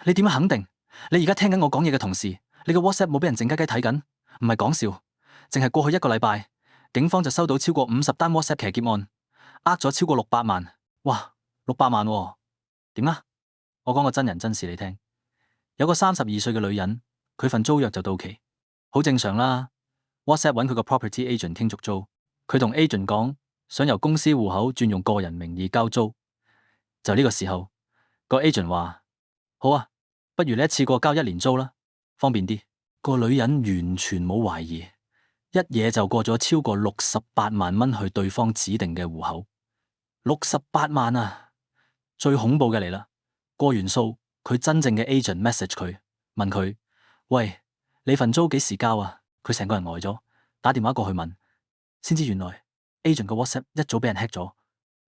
你點樣肯定？你而家聽緊我講嘢嘅同時，你個 WhatsApp 冇俾人靜雞雞睇緊？唔係講笑，淨係過去一個禮拜，警方就收到超過50單 WhatsApp 騎劫案，呃咗超過600萬。哇，600萬喎？點啊？我講個真人真事你聽。有個32歲嘅女人，佢份租約就到期，好正常啦。WhatsApp 揾佢個 property agent 傾續租，佢同 agent 講想由公司戶口轉用個人名義交租。就呢個時候，個 agent 話：好啊，不如你一次過交1年租啦，方便啲。個女人完全冇懷疑，一嘢就過咗超過68萬蚊去對方指定嘅戶口。68萬啊！最恐怖嘅嚟啦，過完數，佢真正嘅 agent message 佢，問佢：喂，你份租幾時交啊？佢成個人呆咗，打電話過去問，先知原來 agent 個 WhatsApp 一早俾人 hack 咗，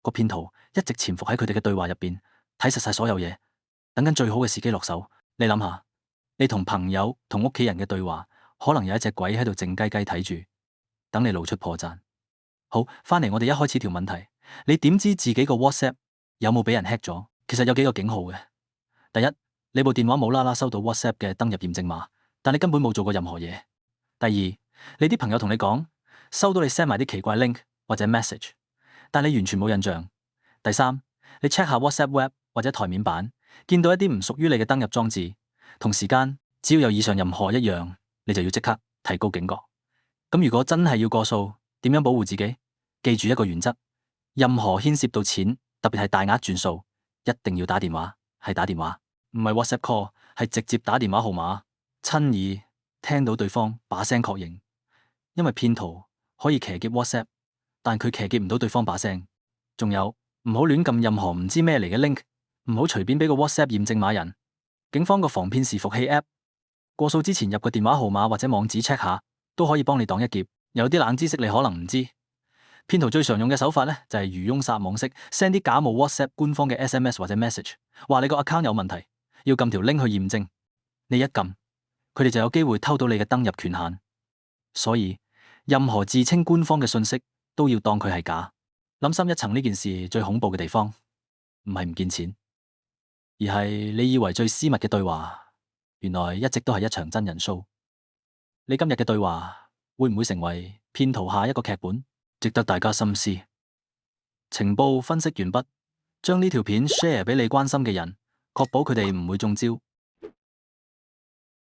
個騙徒一直潛伏喺佢哋嘅對話入邊，睇實晒所有嘢，等緊最好嘅時機落手。你諗下，你同朋友、同屋企人嘅對話，可能有一隻鬼喺度靜雞雞睇住，等你露出破綻。好，翻嚟我哋一開始條問題，你點知自己個 WhatsApp 有冇俾人 hack 咗？其實有幾個警號嘅。第一，你部電話冇啦啦收到 WhatsApp 嘅登入驗證碼，但你根本冇做過任何嘢。第二，你啲朋友同你講收到你 send 埋啲奇怪 link 或者 message，但你完全冇印象。第三，你 check 下 WhatsApp web 或者台面版，見到一啲唔屬於你嘅登入裝置，同時間只要有以上任何一樣，你就要即刻提高警覺。咁如果真係要過數，點樣保護自己？記住一個原則，任何牽涉到錢，特別係大額轉數，一定要打電話，係打電話，唔係 WhatsApp call，係直接打電話號碼，親耳聽到對方把聲確認。因為騙徒可以騎劫 WhatsApp，但佢騎劫唔到對方把聲。仲有，唔好亂撳任何唔知咩嚟嘅 link，唔好隨便俾個 WhatsApp 驗證碼人。警方個防騙伺服器 app，過數之前入個電話號碼或者網址 check 下，都可以幫你擋一劫。有啲冷知識你可能唔知，騙徒最常用嘅手法呢，就係漁翁撒網式 send 啲假冒 WhatsApp 官方嘅 SMS 或者 message，話你個 account 有問題，要撳條 link 去驗證。你一撳，佢哋就有機會偷到你嘅登入權限。所以任何自稱官方嘅信息都要當佢係假。諗深一層，呢件事最恐怖嘅地方，唔係唔見錢，而係你以為最私密嘅對話，原來一直都係一場真人 show。你今日嘅對話會唔會成為騙徒下一個劇本？值得大家深思。情報分析完畢，將呢條片 share 俾你關心嘅人，確保佢哋唔會中招。